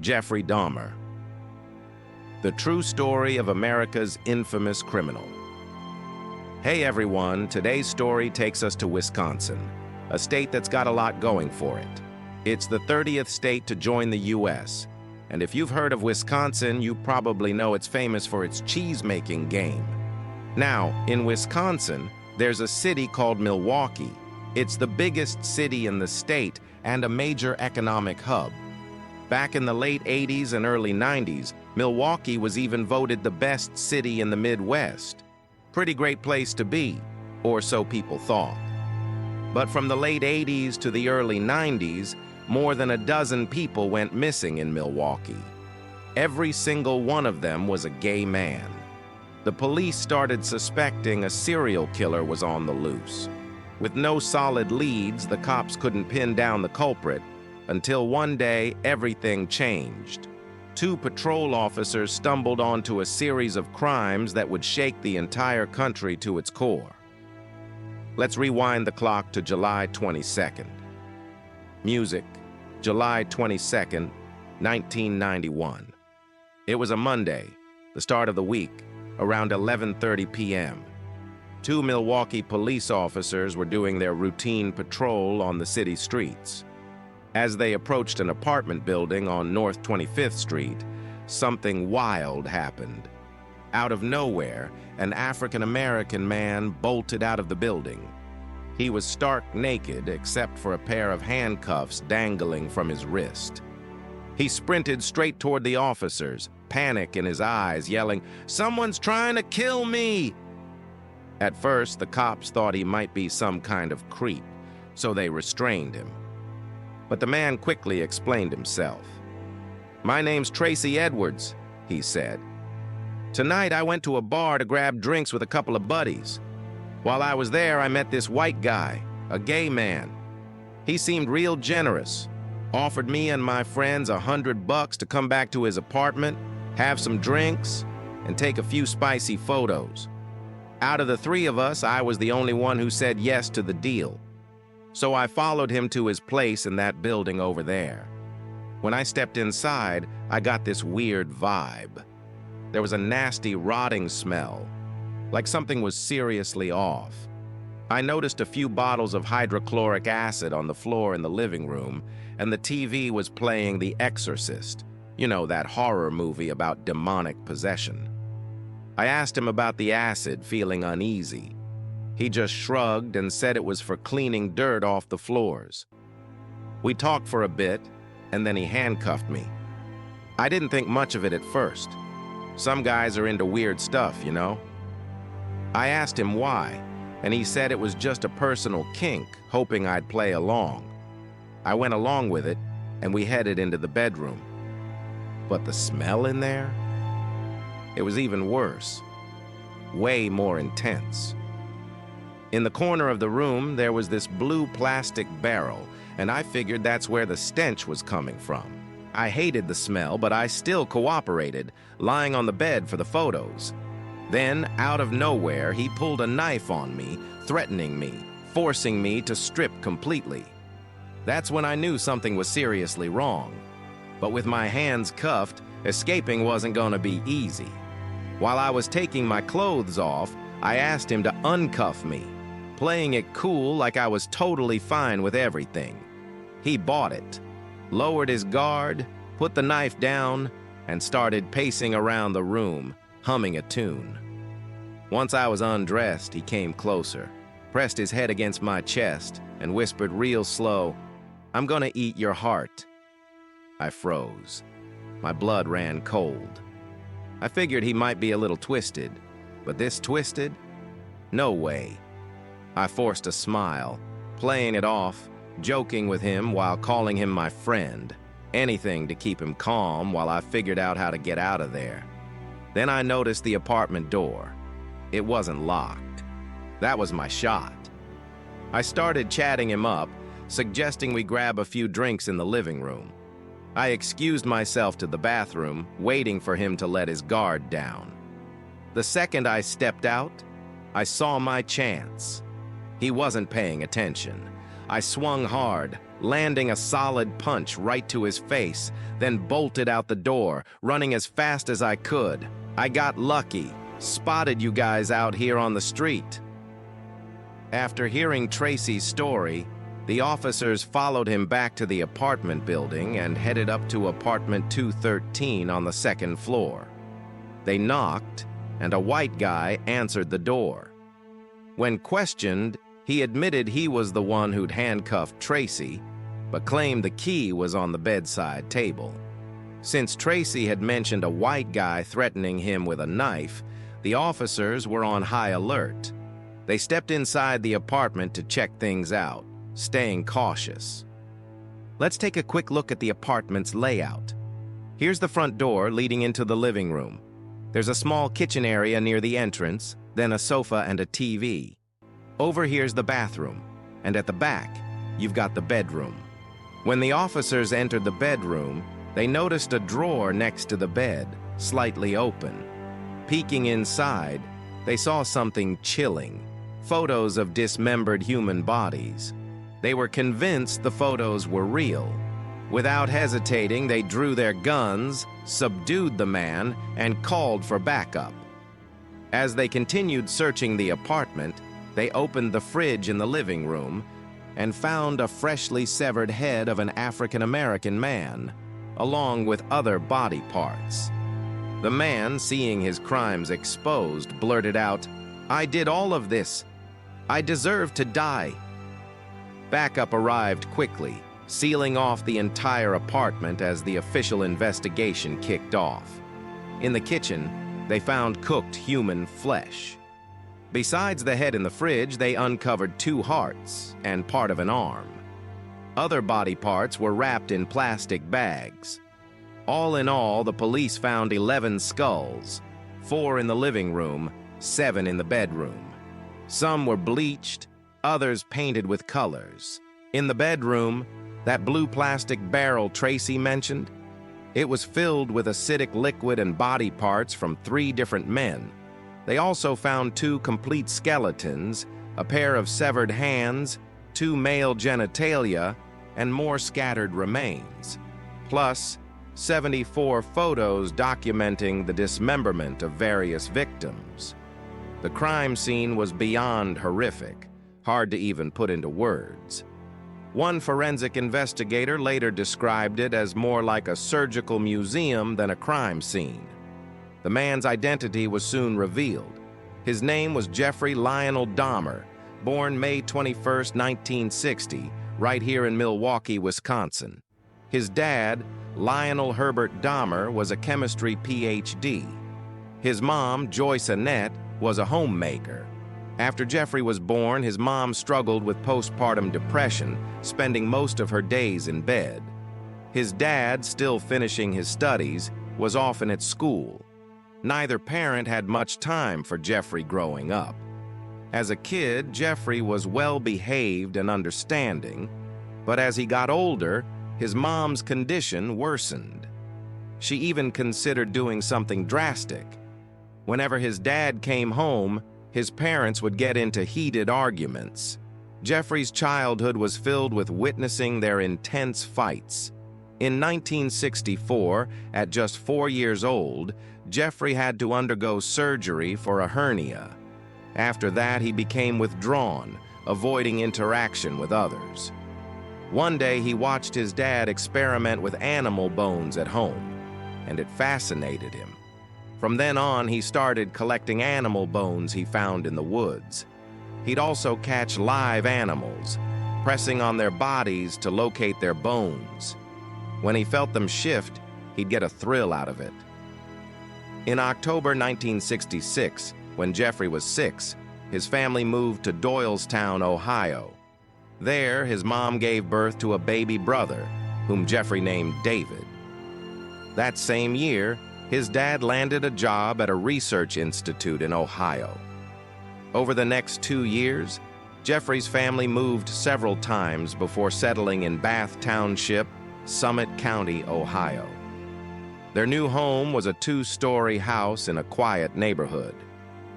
Jeffrey Dahmer. The true story of America's infamous criminal. Hey everyone, today's story takes us to Wisconsin, a state that's got a lot going for it. It's the 30th state to join the U.S., and if you've heard of Wisconsin, you probably know it's famous for its cheese-making game. Now, in Wisconsin, there's a city called Milwaukee. It's the biggest city in the state and a major economic hub. Back in the late 80s and early 90s, Milwaukee was even voted the best city in the Midwest. Pretty great place to be, or so people thought. But from the late 80s to the early 90s, more than a dozen people went missing in Milwaukee. Every single one of them was a gay man. The police started suspecting a serial killer was on the loose. With no solid leads, the cops couldn't pin down the culprit until one day everything changed. Two patrol officers stumbled onto a series of crimes that would shake the entire country to its core. Let's rewind the clock to July 22nd. Music, July 22nd, 1991. It was a Monday, the start of the week, around 11:30 p.m. Two Milwaukee police officers were doing their routine patrol on the city streets. As they approached an apartment building on North 25th Street, something wild happened. Out of nowhere, an African-American man bolted out of the building. He was stark naked except for a pair of handcuffs dangling from his wrist. He sprinted straight toward the officers, panic in his eyes, yelling, "Someone's trying to kill me!" At first, the cops thought he might be some kind of creep, so they restrained him. But the man quickly explained himself. "My name's Tracy Edwards," he said. "Tonight I went to a bar to grab drinks with a couple of buddies. While I was there, I met this white guy, a gay man. He seemed real generous, offered me and my friends $100 to come back to his apartment, have some drinks, and take a few spicy photos. Out of the three of us, I was the only one who said yes to the deal. So I followed him to his place in that building over there. When I stepped inside, I got this weird vibe. There was a nasty rotting smell, like something was seriously off. I noticed a few bottles of hydrochloric acid on the floor in the living room, and the TV was playing The Exorcist, you know, that horror movie about demonic possession. I asked him about the acid, feeling uneasy. He just shrugged and said it was for cleaning dirt off the floors. We talked for a bit, and then he handcuffed me. I didn't think much of it at first. Some guys are into weird stuff, you know? I asked him why, and he said it was just a personal kink, hoping I'd play along. I went along with it, and we headed into the bedroom. But the smell in there? It was even worse. Way more intense. In the corner of the room, there was this blue plastic barrel, and I figured that's where the stench was coming from. I hated the smell, but I still cooperated, lying on the bed for the photos. Then, out of nowhere, he pulled a knife on me, threatening me, forcing me to strip completely. That's when I knew something was seriously wrong. But with my hands cuffed, escaping wasn't gonna be easy. While I was taking my clothes off, I asked him to uncuff me, playing it cool like I was totally fine with everything. He bought it, lowered his guard, put the knife down, and started pacing around the room, humming a tune. Once I was undressed, he came closer, pressed his head against my chest, and whispered real slow, "I'm gonna eat your heart." I froze. My blood ran cold. I figured he might be a little twisted, but this twisted? No way. I forced a smile, playing it off, joking with him while calling him my friend, anything to keep him calm while I figured out how to get out of there. Then I noticed the apartment door. It wasn't locked. That was my shot. I started chatting him up, suggesting we grab a few drinks in the living room. I excused myself to the bathroom, waiting for him to let his guard down. The second I stepped out, I saw my chance. He wasn't paying attention. I swung hard, landing a solid punch right to his face, then bolted out the door, running as fast as I could. I got lucky, spotted you guys out here on the street. After hearing Tracy's story, the officers followed him back to the apartment building and headed up to apartment 213 on the second floor. They knocked, and a white guy answered the door. When questioned, he admitted he was the one who'd handcuffed Tracy, but claimed the key was on the bedside table. Since Tracy had mentioned a white guy threatening him with a knife, the officers were on high alert. They stepped inside the apartment to check things out, staying cautious. Let's take a quick look at the apartment's layout. Here's the front door leading into the living room. There's a small kitchen area near the entrance, then a sofa and a TV. Over here's the bathroom, and at the back, you've got the bedroom. When the officers entered the bedroom, they noticed a drawer next to the bed, slightly open. Peeking inside, they saw something chilling: photos of dismembered human bodies. They were convinced the photos were real. Without hesitating, they drew their guns, subdued the man, and called for backup. As they continued searching the apartment, they opened the fridge in the living room and found a freshly severed head of an African-American man, along with other body parts. The man, seeing his crimes exposed, blurted out, "I did all of this. I deserve to die." Backup arrived quickly, sealing off the entire apartment as the official investigation kicked off. In the kitchen, they found cooked human flesh. Besides the head in the fridge, they uncovered 2 hearts and part of an arm. Other body parts were wrapped in plastic bags. All in all, the police found 11 skulls, 4 in the living room, 7 in the bedroom. Some were bleached, others painted with colors. In the bedroom, that blue plastic barrel Tracy mentioned, it was filled with acidic liquid and body parts from 3 different men. They also found 2 complete skeletons, a pair of severed hands, 2 male genitalia, and more scattered remains, plus 74 photos documenting the dismemberment of various victims. The crime scene was beyond horrific, hard to even put into words. One forensic investigator later described it as more like a surgical museum than a crime scene. The man's identity was soon revealed. His name was Jeffrey Lionel Dahmer, born May 21, 1960, right here in Milwaukee, Wisconsin. His dad, Lionel Herbert Dahmer, was a chemistry PhD. His mom, Joyce Annette, was a homemaker. After Jeffrey was born, his mom struggled with postpartum depression, spending most of her days in bed. His dad, still finishing his studies, was often at school. Neither parent had much time for Jeffrey growing up. As a kid, Jeffrey was well-behaved and understanding, but as he got older, his mom's condition worsened. She even considered doing something drastic. Whenever his dad came home, his parents would get into heated arguments. Jeffrey's childhood was filled with witnessing their intense fights. In 1964, at just 4 years old, Jeffrey had to undergo surgery for a hernia. After that, he became withdrawn, avoiding interaction with others. One day, he watched his dad experiment with animal bones at home, and it fascinated him. From then on, he started collecting animal bones he found in the woods. He'd also catch live animals, pressing on their bodies to locate their bones. When he felt them shift, he'd get a thrill out of it. In October 1966, when Jeffrey was 6, his family moved to Doylestown, Ohio. There, his mom gave birth to a baby brother, whom Jeffrey named David. That same year, his dad landed a job at a research institute in Ohio. Over the next 2 years, Jeffrey's family moved several times before settling in Bath Township, Summit County, Ohio. Their new home was a 2-story house in a quiet neighborhood.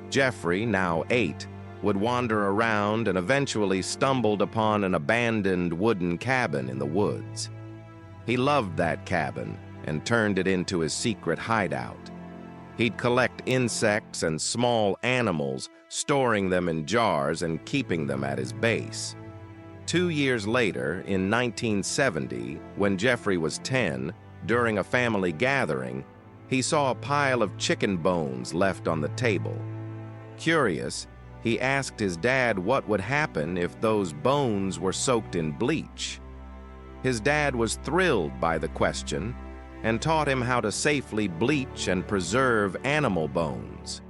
Jeffrey, now 8, would wander around and eventually stumbled upon an abandoned wooden cabin in the woods. He loved that cabin and turned it into his secret hideout. He'd collect insects and small animals, storing them in jars and keeping them at his base. 2 years later, in 1970, when Jeffrey was 10, during a family gathering, he saw a pile of chicken bones left on the table. Curious, he asked his dad what would happen if those bones were soaked in bleach. His dad was thrilled by the question and taught him how to safely bleach and preserve animal bones.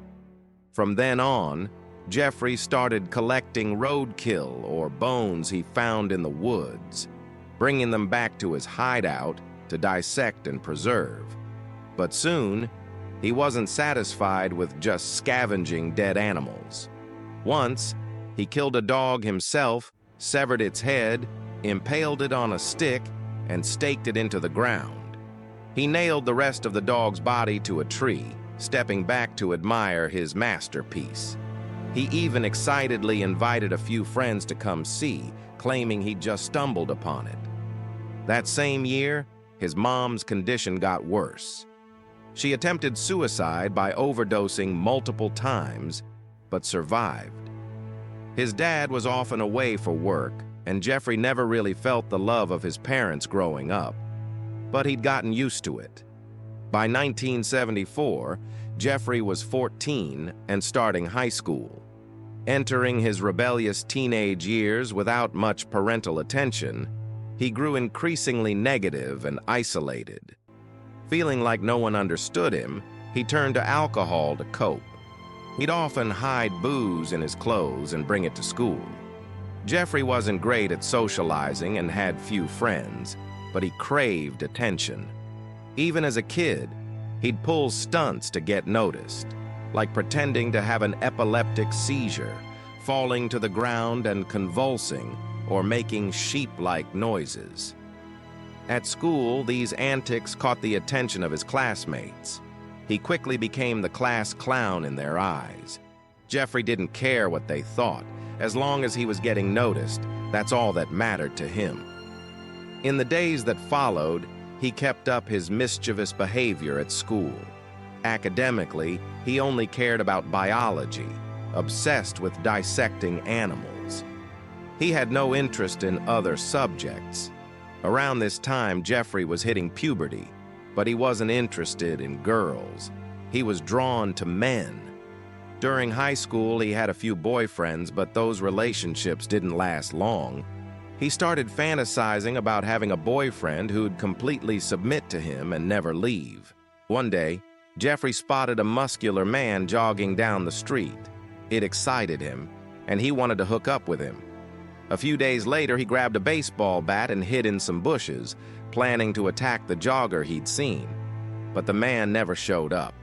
From then on, Jeffrey started collecting roadkill or bones he found in the woods, bringing them back to his hideout to dissect and preserve. But soon, he wasn't satisfied with just scavenging dead animals. Once, he killed a dog himself, severed its head, impaled it on a stick, and staked it into the ground. He nailed the rest of the dog's body to a tree, stepping back to admire his masterpiece. He even excitedly invited a few friends to come see, claiming he'd just stumbled upon it. That same year, his mom's condition got worse. She attempted suicide by overdosing multiple times, but survived. His dad was often away for work, and Jeffrey never really felt the love of his parents growing up, but he'd gotten used to it. By 1974, Jeffrey was 14 and starting high school. Entering his rebellious teenage years without much parental attention, he grew increasingly negative and isolated. Feeling like no one understood him, he turned to alcohol to cope. He'd often hide booze in his clothes and bring it to school. Jeffrey wasn't great at socializing and had few friends, but he craved attention. Even as a kid, he'd pull stunts to get noticed, like pretending to have an epileptic seizure, falling to the ground and convulsing, or making sheep-like noises. At school, these antics caught the attention of his classmates. He quickly became the class clown in their eyes. Jeffrey didn't care what they thought. As long as he was getting noticed, that's all that mattered to him. In the days that followed, he kept up his mischievous behavior at school. Academically, he only cared about biology, obsessed with dissecting animals. He had no interest in other subjects. Around this time, Jeffrey was hitting puberty, but he wasn't interested in girls. He was drawn to men. During high school, he had a few boyfriends, but those relationships didn't last long. He started fantasizing about having a boyfriend who'd completely submit to him and never leave. One day, Jeffrey spotted a muscular man jogging down the street. It excited him, and he wanted to hook up with him. A few days later, he grabbed a baseball bat and hid in some bushes, planning to attack the jogger he'd seen. But the man never showed up.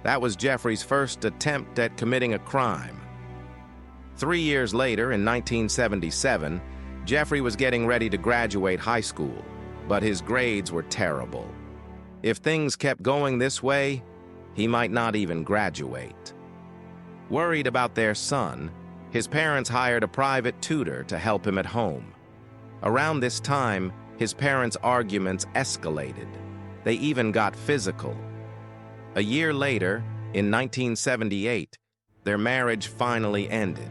That was Jeffrey's first attempt at committing a crime. 3 years later, in 1977, Jeffrey was getting ready to graduate high school, but his grades were terrible. If things kept going this way, he might not even graduate. Worried about their son, his parents hired a private tutor to help him at home. Around this time, his parents' arguments escalated. They even got physical. A year later, in 1978, their marriage finally ended.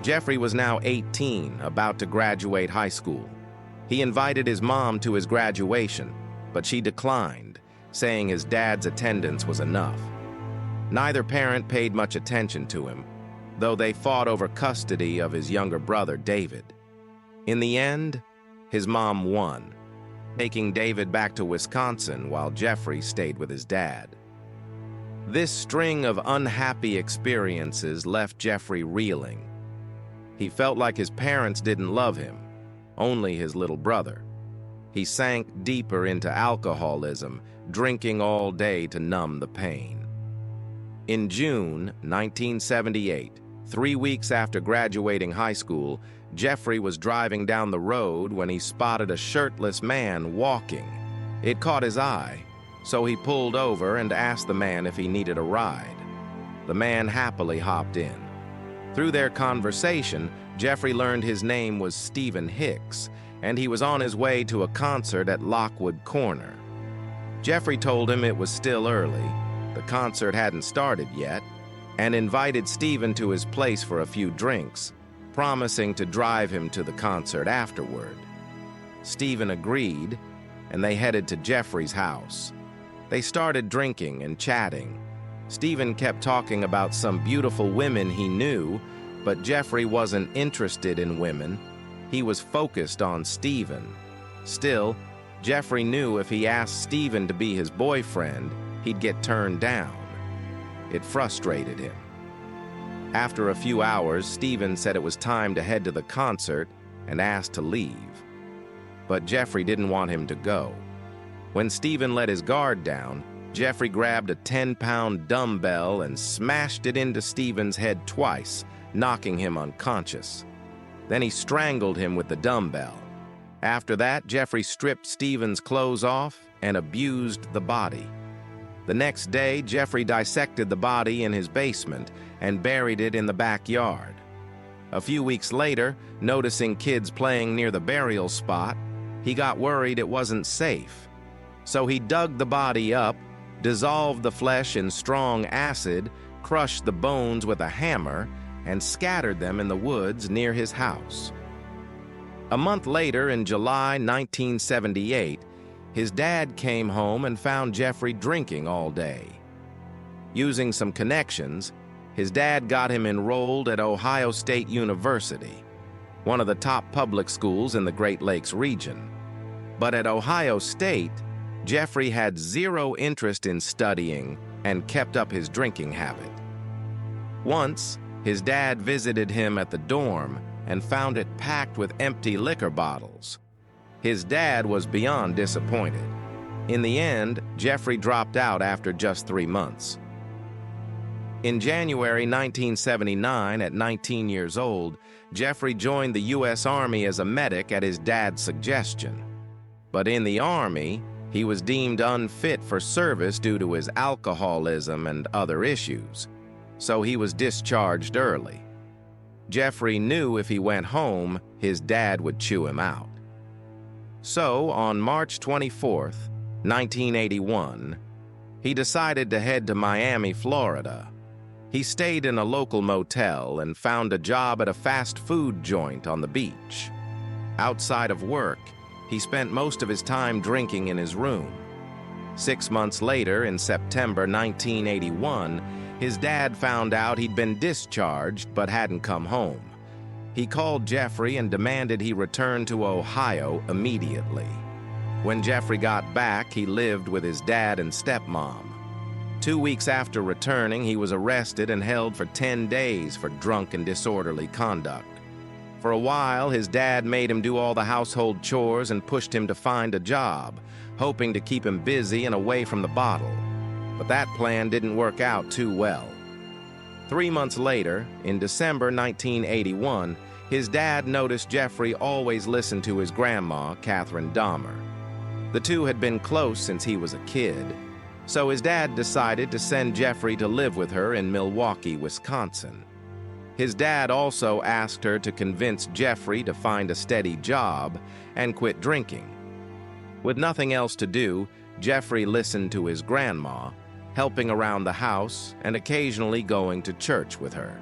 Jeffrey was now 18, about to graduate high school. He invited his mom to his graduation, but she declined, saying his dad's attendance was enough. Neither parent paid much attention to him, though they fought over custody of his younger brother, David. In the end, his mom won, taking David back to Wisconsin while Jeffrey stayed with his dad. This string of unhappy experiences left Jeffrey reeling. He felt like his parents didn't love him, only his little brother. He sank deeper into alcoholism, drinking all day to numb the pain. In June 1978, 3 weeks after graduating high school, Jeffrey was driving down the road when he spotted a shirtless man walking. It caught his eye, so he pulled over and asked the man if he needed a ride. The man happily hopped in. Through their conversation, Jeffrey learned his name was Stephen Hicks, and he was on his way to a concert at Lockwood Corner. Jeffrey told him it was still early, the concert hadn't started yet, and invited Stephen to his place for a few drinks, promising to drive him to the concert afterward. Stephen agreed, and they headed to Jeffrey's house. They started drinking and chatting. Stephen kept talking about some beautiful women he knew, but Jeffrey wasn't interested in women. He was focused on Stephen. Still, Jeffrey knew if he asked Stephen to be his boyfriend, he'd get turned down. It frustrated him. After a few hours, Stephen said it was time to head to the concert and asked to leave. But Jeffrey didn't want him to go. When Stephen let his guard down, Jeffrey grabbed a 10-pound dumbbell and smashed it into Stephen's head twice, knocking him unconscious. Then he strangled him with the dumbbell. After that, Jeffrey stripped Stephen's clothes off and abused the body. The next day, Jeffrey dissected the body in his basement and buried it in the backyard. A few weeks later, noticing kids playing near the burial spot, he got worried it wasn't safe. So he dug the body up, dissolved the flesh in strong acid, crushed the bones with a hammer, and scattered them in the woods near his house. A month later, in July 1978, his dad came home and found Jeffrey drinking all day. Using some connections, his dad got him enrolled at Ohio State University, one of the top public schools in the Great Lakes region. But at Ohio State, Jeffrey had zero interest in studying and kept up his drinking habit. Once, his dad visited him at the dorm and found it packed with empty liquor bottles. His dad was beyond disappointed. In the end, Jeffrey dropped out after just 3 months. In January 1979, at 19 years old, Jeffrey joined the U.S. Army as a medic at his dad's suggestion. But in the Army, he was deemed unfit for service due to his alcoholism and other issues, so he was discharged early. Jeffrey knew if he went home, his dad would chew him out. So, on March 24th, 1981, he decided to head to Miami, Florida. He stayed in a local motel and found a job at a fast food joint on the beach. Outside of work, he spent most of his time drinking in his room. 6 months later, in September 1981, his dad found out he'd been discharged but hadn't come home. He called Jeffrey and demanded he return to Ohio immediately. When Jeffrey got back, he lived with his dad and stepmom. 2 weeks after returning, he was arrested and held for 10 days for drunk and disorderly conduct. For a while, his dad made him do all the household chores and pushed him to find a job, hoping to keep him busy and away from the bottle. But that plan didn't work out too well. 3 months later, in December 1981, his dad noticed Jeffrey always listened to his grandma, Catherine Dahmer. The two had been close since he was a kid, so his dad decided to send Jeffrey to live with her in Milwaukee, Wisconsin. His dad also asked her to convince Jeffrey to find a steady job and quit drinking. With nothing else to do, Jeffrey listened to his grandma, helping around the house and occasionally going to church with her.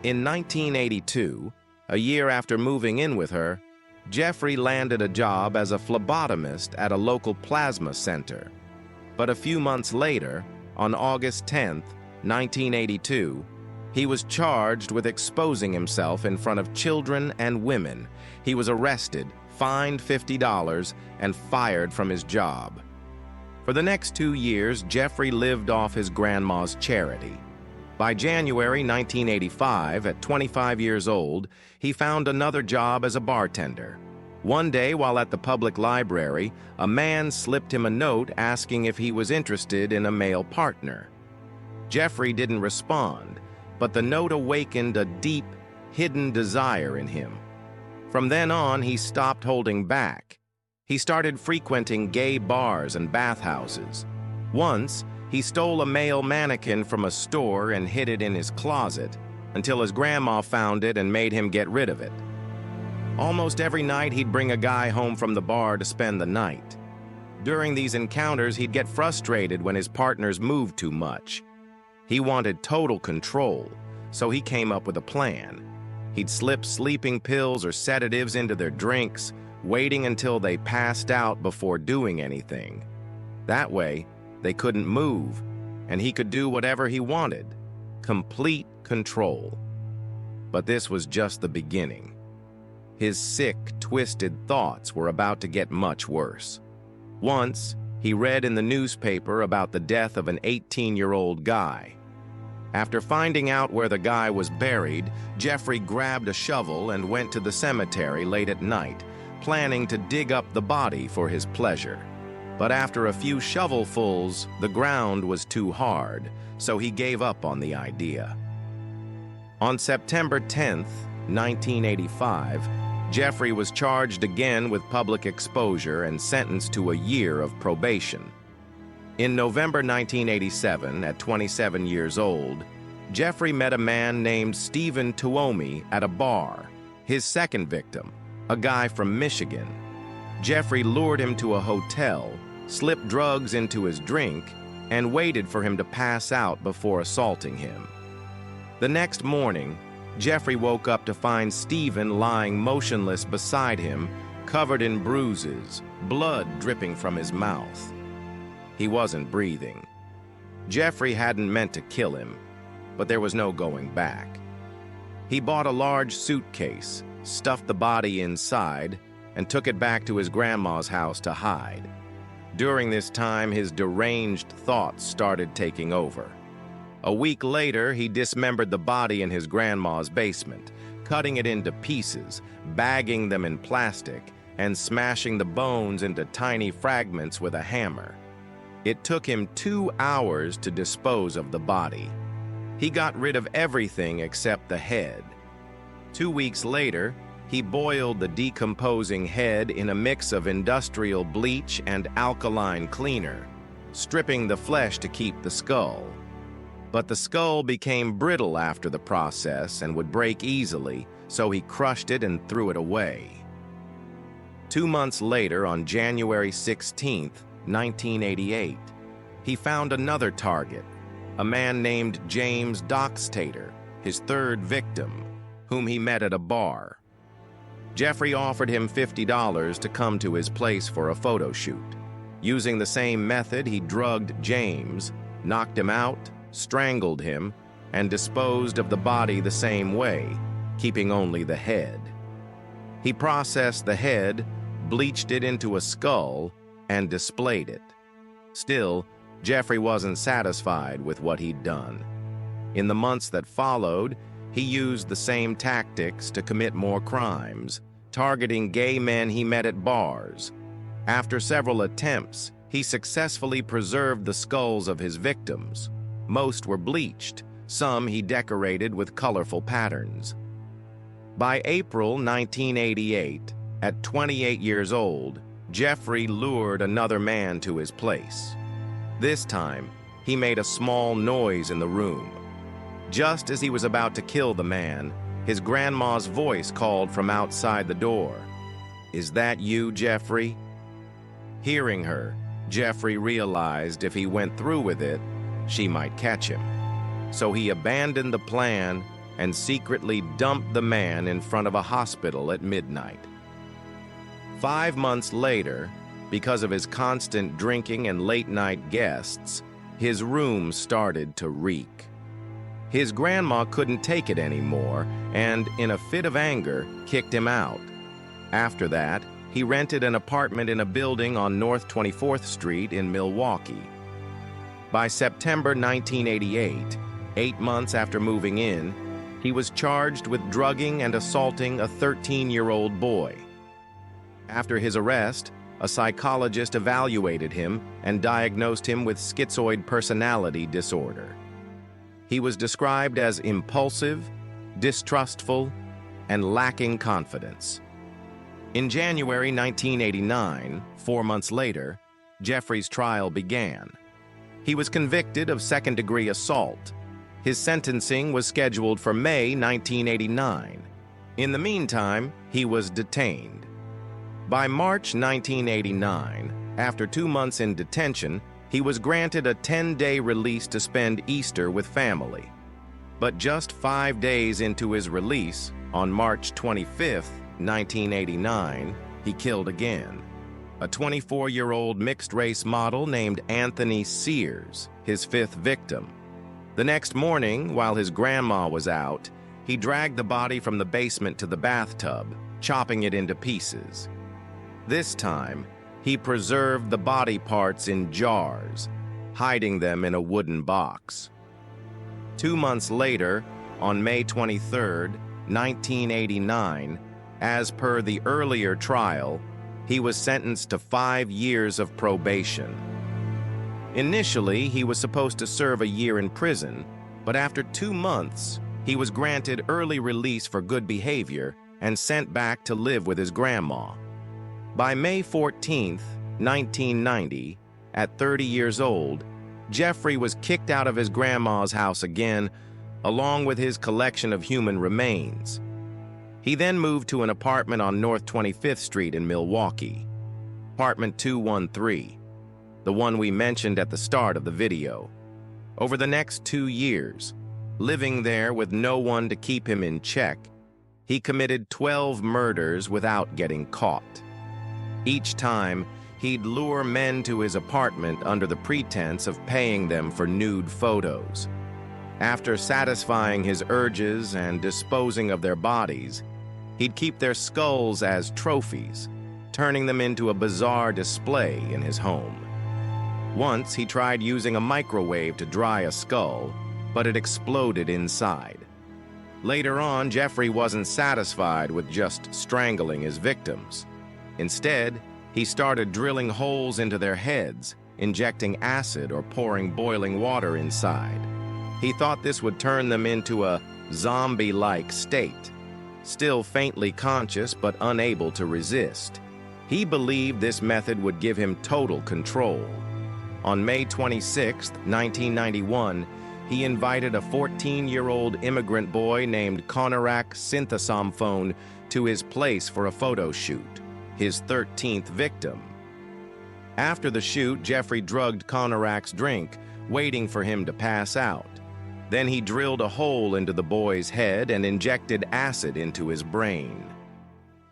In 1982, a year after moving in with her, Jeffrey landed a job as a phlebotomist at a local plasma center. But a few months later, on August 10, 1982, he was charged with exposing himself in front of children and women. He was arrested, fined $50, and fired from his job. For the next 2 years, Jeffrey lived off his grandma's charity. By January 1985, at 25 years old, he found another job as a bartender. One day, while at the public library, a man slipped him a note asking if he was interested in a male partner. Jeffrey didn't respond, but the note awakened a deep, hidden desire in him. From then on, he stopped holding back. He started frequenting gay bars and bathhouses. Once, he stole a male mannequin from a store and hid it in his closet. until his grandma found it and made him get rid of it. Almost every night, he'd bring a guy home from the bar to spend the night. During these encounters, he'd get frustrated when his partners moved too much. He wanted total control, so he came up with a plan. He'd slip sleeping pills or sedatives into their drinks, waiting until they passed out before doing anything. That way, they couldn't move, and he could do whatever he wanted. Complete control. But this was just the beginning. His sick, twisted thoughts were about to get much worse. Once, he read in the newspaper about the death of an 18-year-old guy. After finding out where the guy was buried, Jeffrey grabbed a shovel and went to the cemetery late at night, planning to dig up the body for his pleasure. But after a few shovelfuls, the ground was too hard, so he gave up on the idea. On September 10th, 1985, Jeffrey was charged again with public exposure and sentenced to a year of probation. In November 1987, at 27 years old, Jeffrey met a man named Stephen Tuomi at a bar, his second victim, a guy from Michigan. Jeffrey lured him to a hotel, slipped drugs into his drink, and waited for him to pass out before assaulting him. The next morning, Jeffrey woke up to find Stephen lying motionless beside him, covered in bruises, blood dripping from his mouth. He wasn't breathing. Jeffrey hadn't meant to kill him, but there was no going back. He bought a large suitcase, stuffed the body inside, and took it back to his grandma's house to hide. During this time, his deranged thoughts started taking over. A week later, he dismembered the body in his grandma's basement, cutting it into pieces, bagging them in plastic, and smashing the bones into tiny fragments with a hammer. It took him 2 hours to dispose of the body. He got rid of everything except the head. 2 weeks later, he boiled the decomposing head in a mix of industrial bleach and alkaline cleaner, stripping the flesh to keep the skull. But the skull became brittle after the process and would break easily, so he crushed it and threw it away. 2 months later, on January 16, 1988, he found another target, a man named James Dockstader, his third victim, whom he met at a bar. Jeffrey offered him $50 to come to his place for a photo shoot. Using the same method, he drugged James, knocked him out, strangled him, and disposed of the body the same way, keeping only the head. He processed the head, bleached it into a skull, and displayed it. Still, Jeffrey wasn't satisfied with what he'd done. In the months that followed, he used the same tactics to commit more crimes, targeting gay men he met at bars. After several attempts, he successfully preserved the skulls of his victims. Most were bleached, some he decorated with colorful patterns. By April 1988, at 28 years old, Jeffrey lured another man to his place. This time, he made a small noise in the room. Just as he was about to kill the man, his grandma's voice called from outside the door. "Is that you, Jeffrey?" Hearing her, Jeffrey realized if he went through with it, she might catch him. So he abandoned the plan and secretly dumped the man in front of a hospital at midnight. 5 months later, because of his constant drinking and late-night guests, his room started to reek. His grandma couldn't take it anymore and, in a fit of anger, kicked him out. After that, he rented an apartment in a building on North 24th Street in Milwaukee. By September 1988, 8 months after moving in, he was charged with drugging and assaulting a 13-year-old boy. After his arrest, a psychologist evaluated him and diagnosed him with schizoid personality disorder. He was described as impulsive, distrustful, and lacking confidence. In January 1989, 4 months later, Jeffrey's trial began. He was convicted of second-degree assault. His sentencing was scheduled for May 1989. In the meantime, he was detained. By March 1989, after 2 months in detention, he was granted a 10-day release to spend Easter with family. But just 5 days into his release, on March 25, 1989, he killed again. A 24-year-old mixed-race model named Anthony Sears, his 5th victim. The next morning, while his grandma was out, he dragged the body from the basement to the bathtub, chopping it into pieces. This time, he preserved the body parts in jars, hiding them in a wooden box. 2 months later, on May 23, 1989, as per the earlier trial, he was sentenced to 5 years of probation. Initially, he was supposed to serve a year in prison, but after 2 months, he was granted early release for good behavior and sent back to live with his grandma. By May 14, 1990, at 30 years old, Jeffrey was kicked out of his grandma's house again, along with his collection of human remains. He then moved to an apartment on North 25th Street in Milwaukee, apartment 213, the one we mentioned at the start of the video. Over the next 2 years, living there with no one to keep him in check, he committed 12 murders without getting caught. Each time, he'd lure men to his apartment under the pretense of paying them for nude photos. After satisfying his urges and disposing of their bodies, he'd keep their skulls as trophies, turning them into a bizarre display in his home. Once, he tried using a microwave to dry a skull, but it exploded inside. Later on, Jeffrey wasn't satisfied with just strangling his victims. Instead, he started drilling holes into their heads, injecting acid or pouring boiling water inside. He thought this would turn them into a zombie-like state, still faintly conscious but unable to resist. He believed this method would give him total control. On May 26, 1991, he invited a 14-year-old immigrant boy named Konarak Synthesomphone to his place for a photo shoot, his 13th victim. After the shoot, Jeffrey drugged Konarak's drink, waiting for him to pass out. Then he drilled a hole into the boy's head and injected acid into his brain.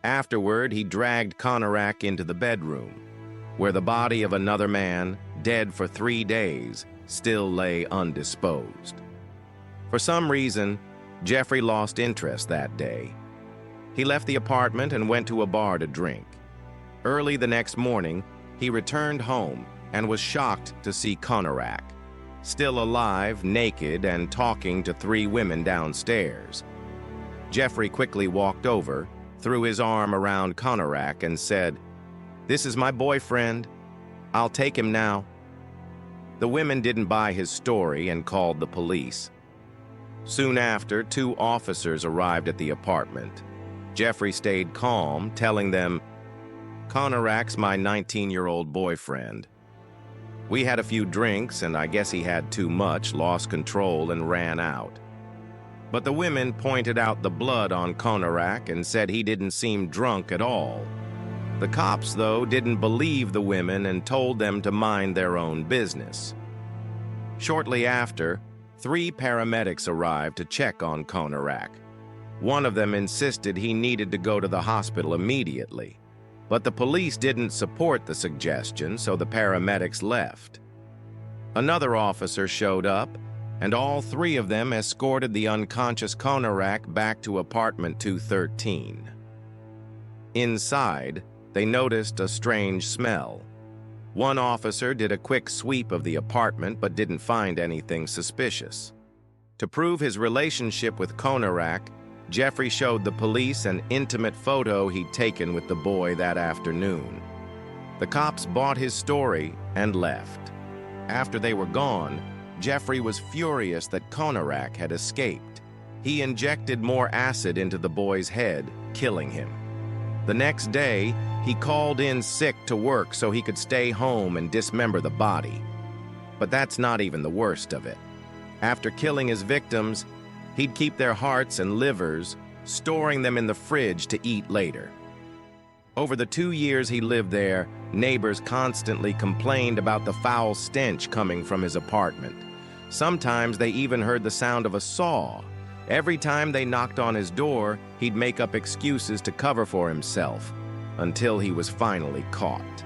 Afterward, he dragged Konarak into the bedroom, where the body of another man, dead for 3 days, still lay undisposed. For some reason, Jeffrey lost interest that day. He left the apartment and went to a bar to drink. Early the next morning, he returned home and was shocked to see Konarak, still alive, naked, and talking to 3 women downstairs. Jeffrey quickly walked over, threw his arm around Konarak, and said, "This is my boyfriend. I'll take him now." The women didn't buy his story and called the police. Soon after, 2 officers arrived at the apartment. Jeffrey stayed calm, telling them, "Konarak's my 19-year-old boyfriend. We had a few drinks, and I guess he had too much, lost control, and ran out." But the women pointed out the blood on Konarak and said he didn't seem drunk at all. The cops, though, didn't believe the women and told them to mind their own business. Shortly after, 3 paramedics arrived to check on Konarak. One of them insisted he needed to go to the hospital immediately, but the police didn't support the suggestion, so the paramedics left. Another officer showed up, and all 3 of them escorted the unconscious Konarak back to apartment 213. Inside, they noticed a strange smell. One officer did a quick sweep of the apartment but didn't find anything suspicious. To prove his relationship with Konarak, Jeffrey showed the police an intimate photo he'd taken with the boy that afternoon. The cops bought his story and left. After they were gone, Jeffrey was furious that Konarak had escaped. He injected more acid into the boy's head, killing him. The next day, he called in sick to work so he could stay home and dismember the body. But that's not even the worst of it. After killing his victims, he'd keep their hearts and livers, storing them in the fridge to eat later. Over the 2 years he lived there, neighbors constantly complained about the foul stench coming from his apartment. Sometimes they even heard the sound of a saw. Every time they knocked on his door, he'd make up excuses to cover for himself, until he was finally caught.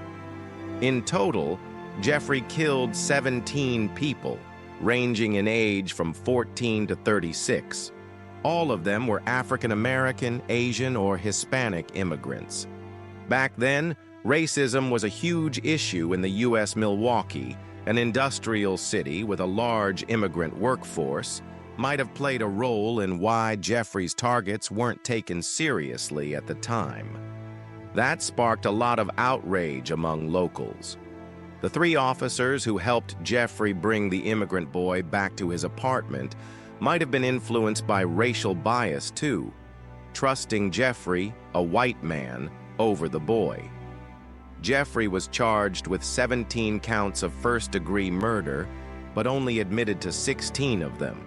In total, Jeffrey killed 17 people, ranging in age from 14 to 36. All of them were African American, Asian, or Hispanic immigrants. Back then, racism was a huge issue in the U.S. Milwaukee, an industrial city with a large immigrant workforce, might have played a role in why Jeffrey's targets weren't taken seriously at the time. That sparked a lot of outrage among locals. The 3 officers who helped Jeffrey bring the immigrant boy back to his apartment might have been influenced by racial bias too, trusting Jeffrey, a white man, over the boy. Jeffrey was charged with 17 counts of first-degree murder, but only admitted to 16 of them.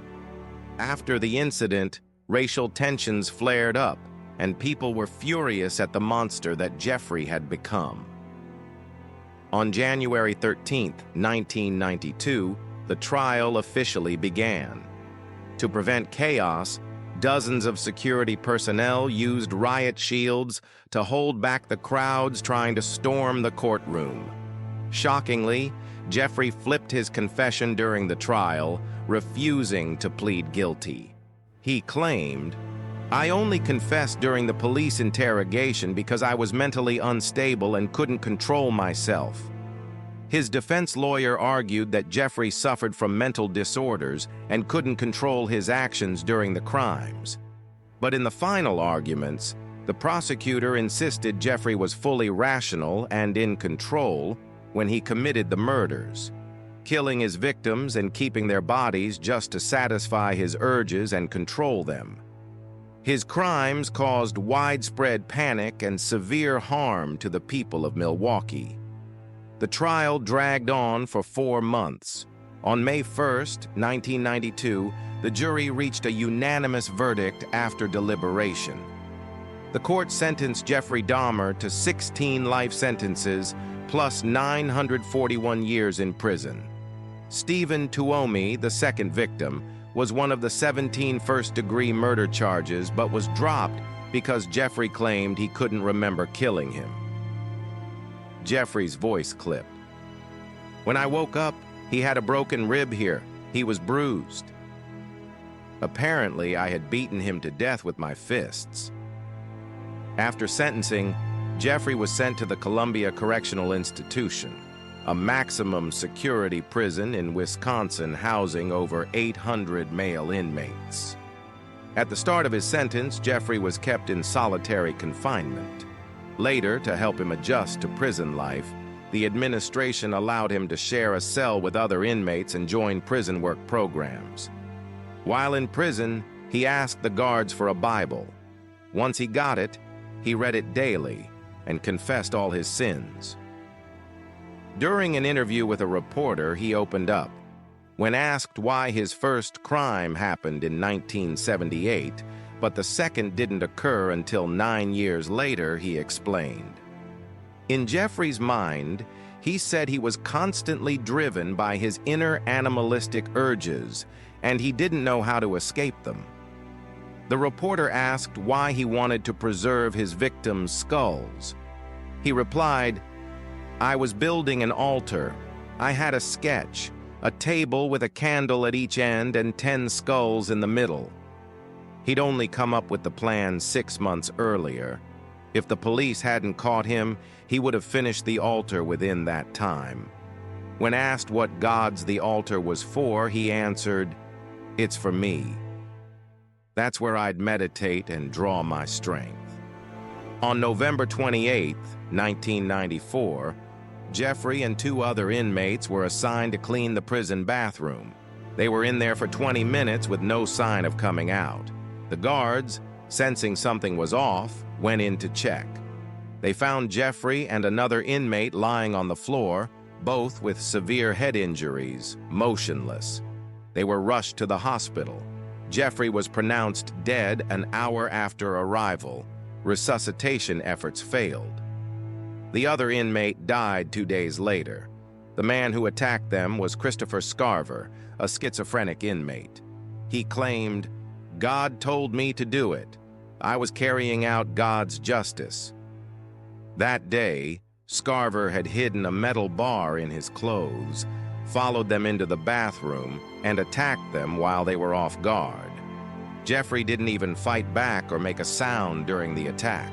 After the incident, racial tensions flared up, and people were furious at the monster that Jeffrey had become. On January 13, 1992, the trial officially began. To prevent chaos, dozens of security personnel used riot shields to hold back the crowds trying to storm the courtroom. Shockingly, Jeffrey flipped his confession during the trial, refusing to plead guilty. He claimed, "I only confessed during the police interrogation because I was mentally unstable and couldn't control myself." His defense lawyer argued that Jeffrey suffered from mental disorders and couldn't control his actions during the crimes. But in the final arguments, the prosecutor insisted Jeffrey was fully rational and in control when he committed the murders, killing his victims and keeping their bodies just to satisfy his urges and control them. His crimes caused widespread panic and severe harm to the people of Milwaukee. The trial dragged on for 4 months. On May 1, 1992, the jury reached a unanimous verdict after deliberation. The court sentenced Jeffrey Dahmer to 16 life sentences plus 941 years in prison. Stephen Tuomi, the second victim, was one of the 17 first-degree murder charges but was dropped because Jeffrey claimed he couldn't remember killing him. Jeffrey's voice clipped. "When I woke up, he had a broken rib here. He was bruised. Apparently, I had beaten him to death with my fists." After sentencing, Jeffrey was sent to the Columbia Correctional Institution, a maximum security prison in Wisconsin housing over 800 male inmates. At the start of his sentence, Jeffrey was kept in solitary confinement. Later, to help him adjust to prison life, the administration allowed him to share a cell with other inmates and join prison work programs. While in prison, he asked the guards for a Bible. Once he got it, he read it daily and confessed all his sins. During an interview with a reporter, he opened up. When asked why his first crime happened in 1978, but the second didn't occur until 9 years later, he explained. In Jeffrey's mind, he said he was constantly driven by his inner animalistic urges, and he didn't know how to escape them. The reporter asked why he wanted to preserve his victims' skulls. He replied, "I was building an altar. I had a sketch, a table with a candle at each end and 10 skulls in the middle." He'd only come up with the plan 6 months earlier. If the police hadn't caught him, he would have finished the altar within that time. When asked what gods the altar was for, he answered, "It's for me. That's where I'd meditate and draw my strength." On November 28, 1994, Jeffrey and 2 other inmates were assigned to clean the prison bathroom. They were in there for 20 minutes with no sign of coming out. The guards, sensing something was off, went in to check. They found Jeffrey and another inmate lying on the floor, both with severe head injuries, motionless. They were rushed to the hospital. Jeffrey was pronounced dead an hour after arrival. Resuscitation efforts failed. The other inmate died 2 days later. The man who attacked them was Christopher Scarver, a schizophrenic inmate. He claimed, "God told me to do it. I was carrying out God's justice." That day, Scarver had hidden a metal bar in his clothes, followed them into the bathroom, and attacked them while they were off guard. Jeffrey didn't even fight back or make a sound during the attack.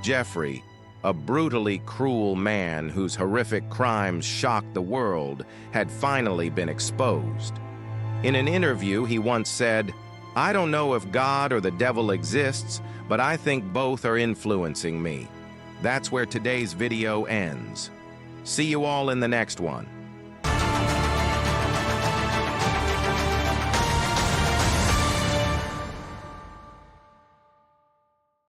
Jeffrey, a brutally cruel man whose horrific crimes shocked the world, had finally been exposed. In an interview, he once said, "I don't know if God or the devil exists, but I think both are influencing me." That's where today's video ends. See you all in the next one.